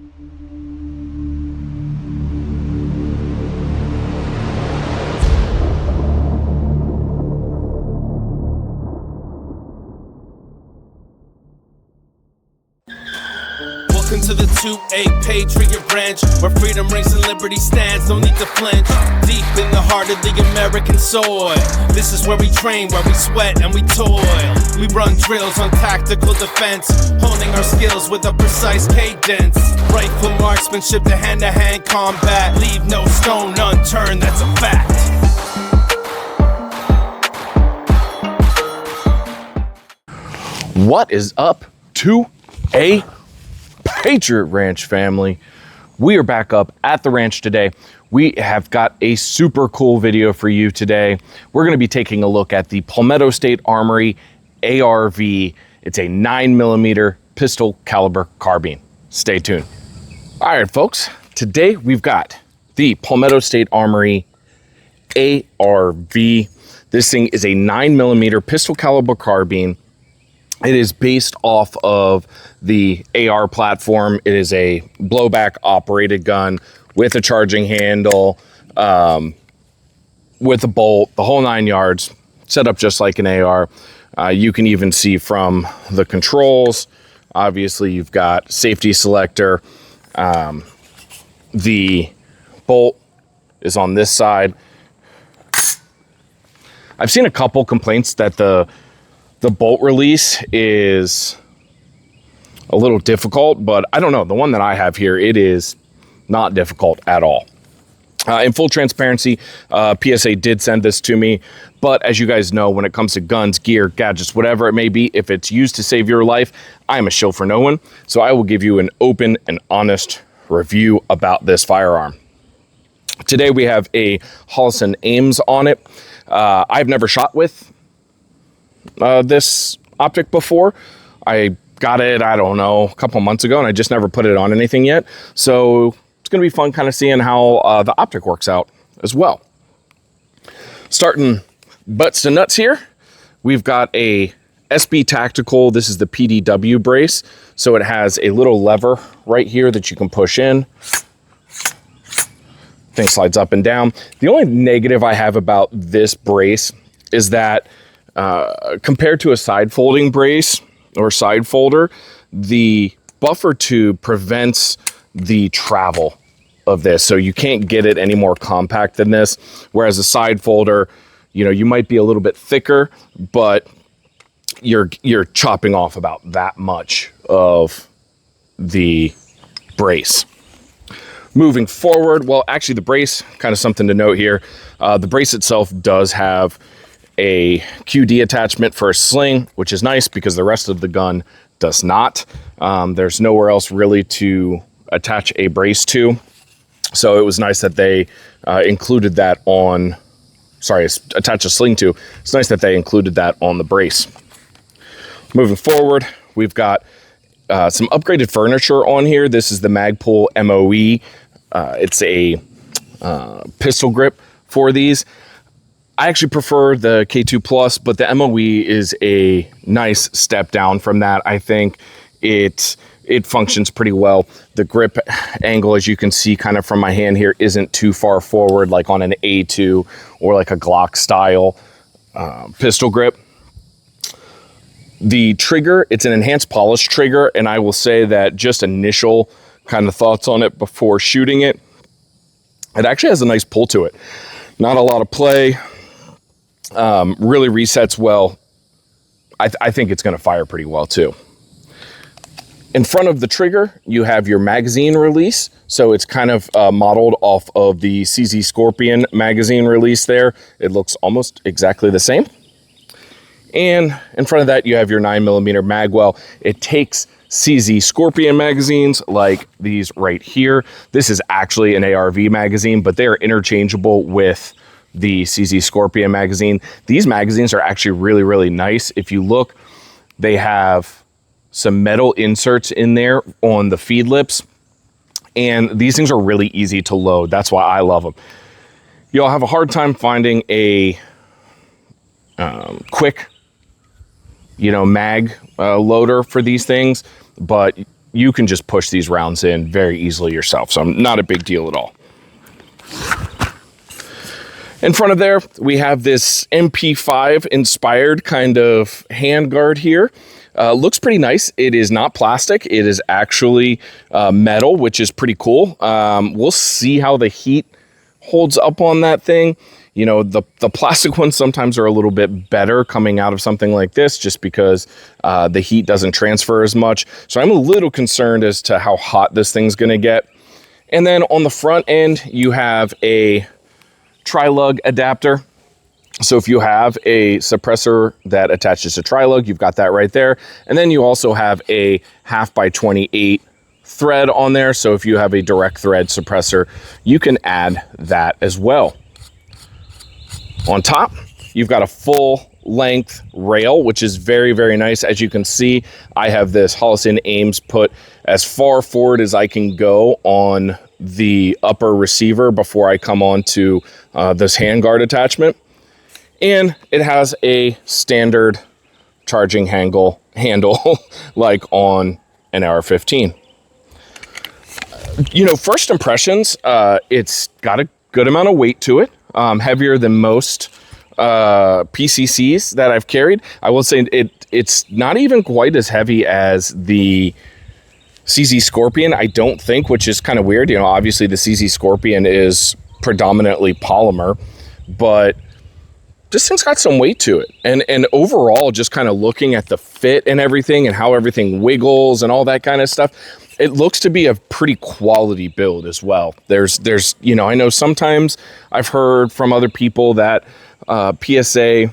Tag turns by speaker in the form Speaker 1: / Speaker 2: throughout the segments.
Speaker 1: Welcome to the 2A Patriot Branch, where freedom rings and liberty stands, no need to flinch. Deep in the heart of the American soil, this is where we train, where we sweat and we toil. We run drills on tactical defense, honing our skills with a precise cadence. Rifle marksmanship to hand-to-hand combat, leave no stone unturned, that's a fact.
Speaker 2: What is up, 2A Patriot Ranch family? We are back up at the ranch today. We have got a super cool video for you today. We're going to be taking a look at the Palmetto State Armory ARV. It's a 9mm pistol caliber carbine. Stay tuned. All right, folks. Today we've got the Palmetto State Armory ARV. This thing is a 9mm pistol caliber carbine. It is based off of the AR platform. It is a blowback operated gun with a charging handle, with a bolt, the whole 9 yards, set up just like an AR. You can even see from the controls, obviously you've got safety selector. The bolt is on this side. I've seen a couple complaints that the bolt release is a little difficult, but I don't know. The one that I have here, it is not difficult at all. In full transparency, PSA did send this to me, but as you guys know, when it comes to guns, gear, gadgets, whatever it may be, if it's used to save your life, I am a shill for no one. So I will give you an open and honest review about this firearm. Today we have a Holliston Ames on it. I've never shot with this optic before. I got it, I don't know, a couple months ago, and I just never put it on anything yet. So it's going to be fun kind of seeing how the optic works out as well. Starting butts to nuts here, we've got a SB Tactical. This is the PDW brace. So it has a little lever right here that you can push in. Thing slides up and down. The only negative I have about this brace is that compared to a side folding brace or side folder, the buffer tube prevents the travel of this. So you can't get it any more compact than this. Whereas a side folder, you know, you might be a little bit thicker, but you're chopping off about that much of the brace. Moving forward, well, actually the brace, kind of something to note here. The brace itself does have a QD attachment for a sling, which is nice because the rest of the gun does not. There's nowhere else really to attach a brace to. So it was nice that they included that on, attach a sling to. It's nice that they included that on the brace. Moving forward, we've got some upgraded furniture on here. This is the Magpul MOE. It's a pistol grip for these. I actually prefer the K2 Plus, but the MOE is a nice step down from that. I think it functions pretty well. The grip angle, as you can see kind of from my hand here, isn't too far forward like on an A2 or like a Glock style pistol grip. The trigger, it's an enhanced polish trigger, and I will say that just initial kind of thoughts on it before shooting it, it actually has a nice pull to it. Not a lot of play. Really resets well. I think it's going to fire pretty well too. In front of the trigger, you have your magazine release. So it's kind of modeled off of the CZ Scorpion magazine release there. It looks almost exactly the same. And in front of that, you have your 9mm mag well. It takes CZ Scorpion magazines like these right here. This is actually an ARV magazine, but they are interchangeable with the CZ Scorpion magazine. These magazines are actually really, really nice. If you look, they have some metal inserts in there on the feed lips, and these things are really easy to load. That's why I love them. You'll have a hard time finding a quick, mag loader for these things, but you can just push these rounds in very easily yourself. So not a big deal at all. In front of there, we have this MP5 inspired kind of handguard here. Looks pretty nice. It is not plastic. It is actually metal, which is pretty cool. We'll see how the heat holds up on that thing. You know, the plastic ones sometimes are a little bit better coming out of something like this just because the heat doesn't transfer as much. So I'm a little concerned as to how hot this thing's going to get. And then on the front end, you have a tri-lug adapter. So if you have a suppressor that attaches to tri-lug, you've got that right there. And then you also have a 1/2x28 thread on there. So if you have a direct thread suppressor, you can add that as well. On top, you've got a full length rail, which is very, very nice. As you can see, I have this Hollison Ames put as far forward as I can go on the upper receiver before I come on to this handguard attachment. And it has a standard charging handle like on an AR-15. You know, first impressions, it's got a good amount of weight to it, heavier than most PCCs that I've carried. I will say it's not even quite as heavy as the CZ Scorpion, I don't think, which is kind of weird. You know, obviously the CZ Scorpion is predominantly polymer, but this thing's got some weight to it. And overall, just kind of looking at the fit and everything and how everything wiggles and all that kind of stuff, it looks to be a pretty quality build as well. There's, you know, I know sometimes I've heard from other people that PSA,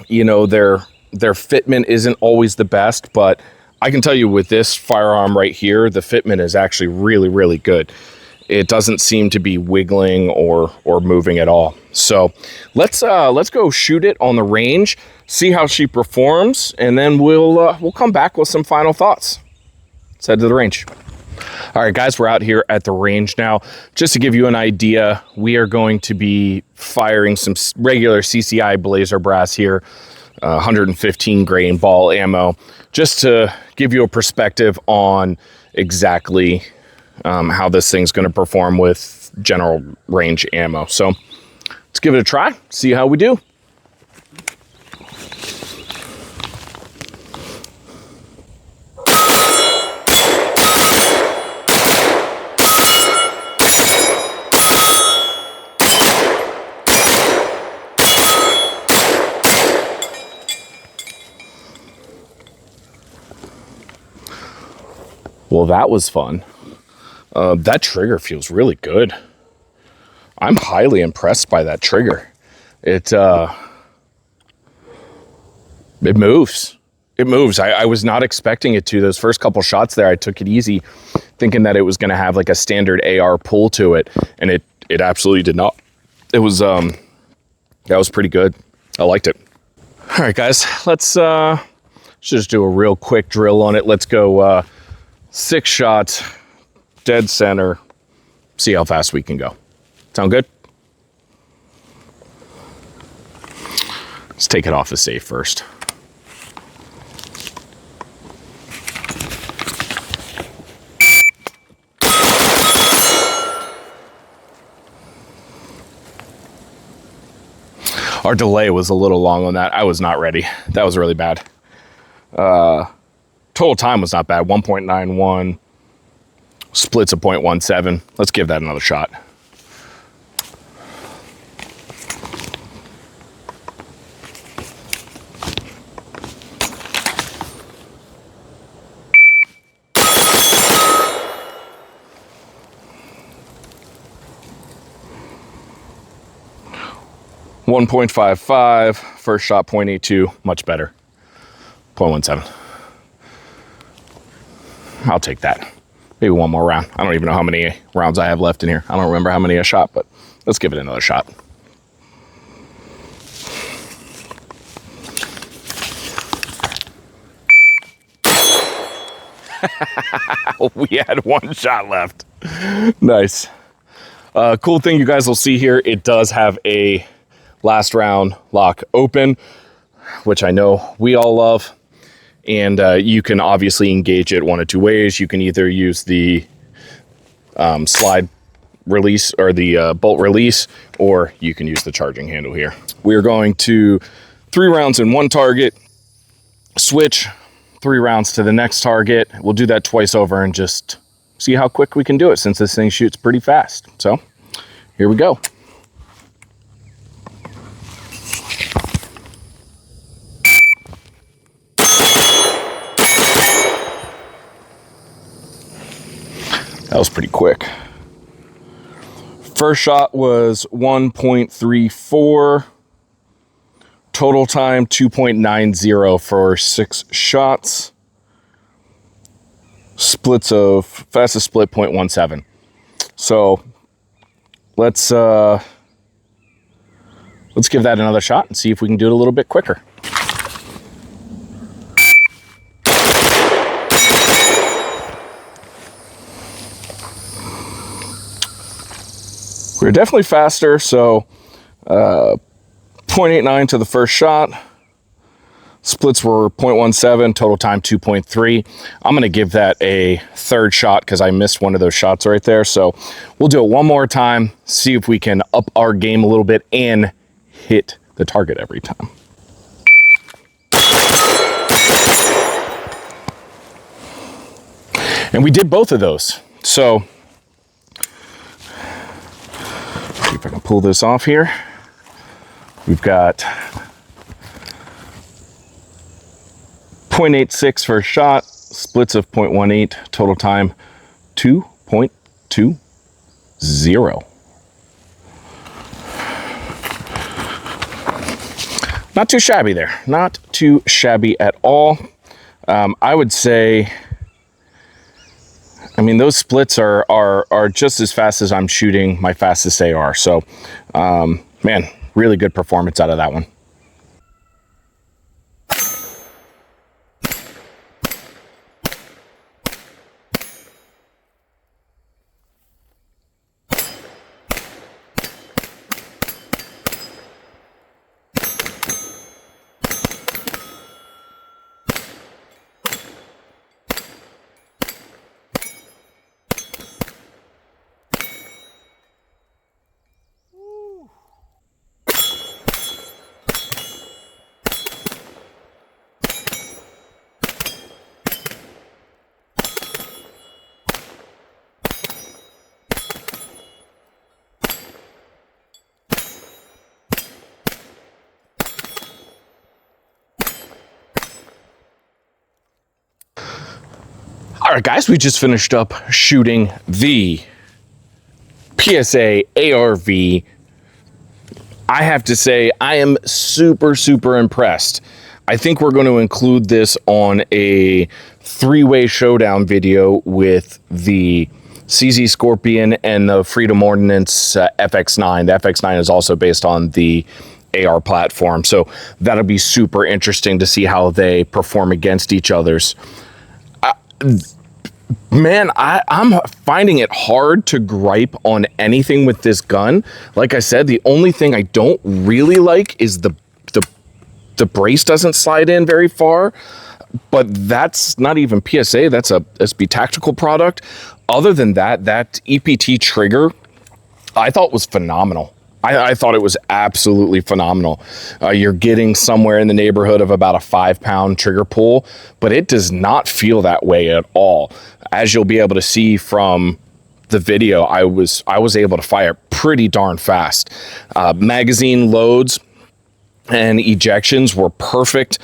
Speaker 2: you know, their fitment isn't always the best, but I can tell you with this firearm right here, the fitment is actually really, really good. It doesn't seem to be wiggling or moving at all. So let's go shoot it on the range, see how she performs, and then we'll come back with some final thoughts. Let's head to the range. All right, guys, we're out here at the range now. Just to give you an idea, we are going to be firing some regular CCI Blazer brass here, 115 grain ball ammo, just to give you a perspective on exactly how this thing's going to perform with general range ammo. So let's give it a try, see how we do. Well, that was fun. That trigger feels really good. I'm highly impressed by that trigger. It moves. It moves. I was not expecting it to. Those first couple shots there, I took it easy, thinking that it was going to have like a standard AR pull to it, and it absolutely did not. It was that was pretty good. I liked it. All right, guys, let's just do a real quick drill on it. Let's go 6 shots, dead center, see how fast we can go. Sound good? Let's take it off the safe first. Our delay was a little long on that. I was not ready. That was really bad. Total time was not bad, 1.91. Splits of 0.17. Let's give that another shot. .55, first shot 0.82, much better. 0.17. I'll take that. Maybe one more round. I don't even know how many rounds I have left in here. I don't remember how many I shot, but let's give it another shot. We had 1 shot left. Nice. Cool thing you guys will see here, it does have a last round lock open, which I know we all love. And you can obviously engage it one of two ways. You can either use the slide release or the bolt release, or you can use the charging handle here. We are going to 3 rounds in one target, switch 3 rounds to the next target. We'll do that twice over and just see how quick we can do it, since this thing shoots pretty fast. So here we go. That was pretty quick. First shot was 1.34. Total time 2.90 for 6 shots. Splits of fastest split 0.17. So let's give that another shot and see if we can do it a little bit quicker. We're definitely faster, so 0.89 to the first shot. Splits were 0.17, total time 2.3. I'm going to give that a third shot because I missed one of those shots right there. So we'll do it one more time, see if we can up our game a little bit and hit the target every time. And we did both of those. So see if I can pull this off here. We've got 0.86 for a shot, splits of 0.18, total time 2.20. Not too shabby there. Not too shabby at all. I would say, I mean, those splits are just as fast as I'm shooting my fastest AR. So, man, really good performance out of that one. All right, guys, we just finished up shooting the PSA ARV. I have to say, I am super, super impressed. I think we're going to include this on a 3-way showdown video with the CZ Scorpion and the Freedom Ordnance FX9. The FX9 is also based on the AR platform, so that'll be super interesting to see how they perform against each other's. Man, I'm finding it hard to gripe on anything with this gun. Like I said, the only thing I don't really like is the brace doesn't slide in very far. But that's not even PSA. That's a SB Tactical product. Other than that, that EPT trigger, I thought was phenomenal. I thought it was absolutely phenomenal. You're getting somewhere in the neighborhood of about a 5-pound trigger pull, but it does not feel that way at all. As you'll be able to see from the video, I was able to fire pretty darn fast. Magazine loads and ejections were perfect.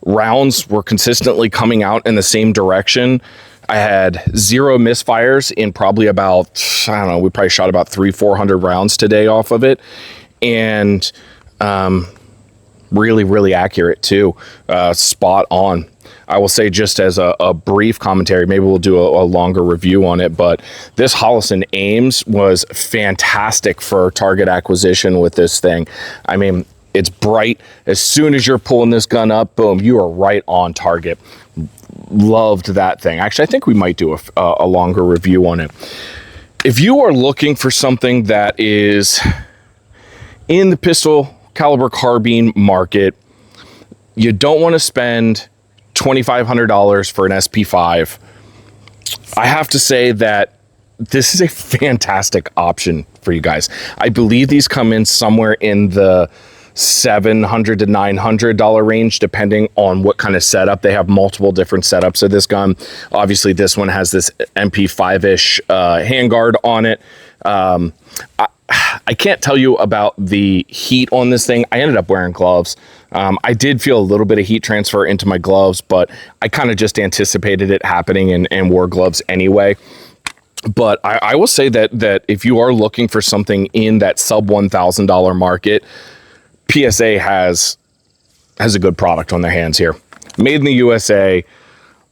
Speaker 2: Rounds were consistently coming out in the same direction. I had 0 misfires in probably about, I don't know, we probably shot about 300-400 rounds today off of it. And really, really accurate too. Spot on. I will say, just as a brief commentary, maybe we'll do a longer review on it, but this Holosun Ames was fantastic for target acquisition with this thing. I mean, it's bright. As soon as you're pulling this gun up, boom, you are right on target. Loved that thing. Actually, I think we might do a longer review on it. If you are looking for something that is in the Pistol Caliber Carbine market, you don't want to spend $2,500 for an SP5. I have to say that this is a fantastic option for you guys. I believe these come in somewhere in the $700 to $900 range, depending on what kind of setup. They have multiple different setups of this gun. Obviously, this one has this MP5-ish handguard on it. I can't tell you about the heat on this thing. I ended up wearing gloves. I did feel a little bit of heat transfer into my gloves, but I kind of just anticipated it happening and wore gloves anyway. But I will say that if you are looking for something in that sub $1,000 market, PSA has a good product on their hands here. Made in the USA,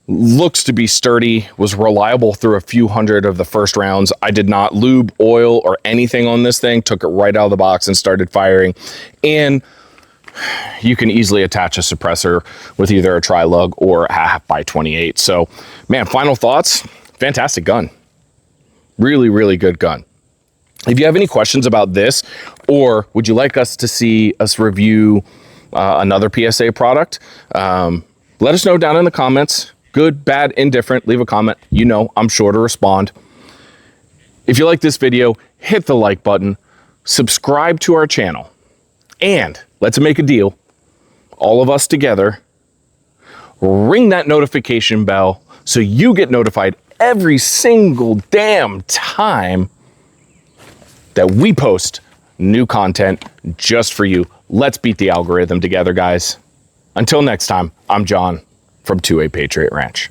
Speaker 2: looks to be sturdy, was reliable through a few hundred of the first rounds. I did not lube, oil, or anything on this thing. Took it right out of the box and started firing. And you can easily attach a suppressor with either a tri-lug or a half by 28. So, man, final thoughts? Fantastic gun. Really, really good gun. If you have any questions about this, or would you like us to see us review another PSA product, let us know down in the comments. Good, bad, indifferent, leave a comment. You know I'm sure to respond. If you like this video, hit the like button, subscribe to our channel, and let's make a deal. All of us together, ring that notification bell so you get notified every single damn time that we post new content just for you. Let's beat the algorithm together, guys. Until next time, I'm John from 2A Patriot Ranch.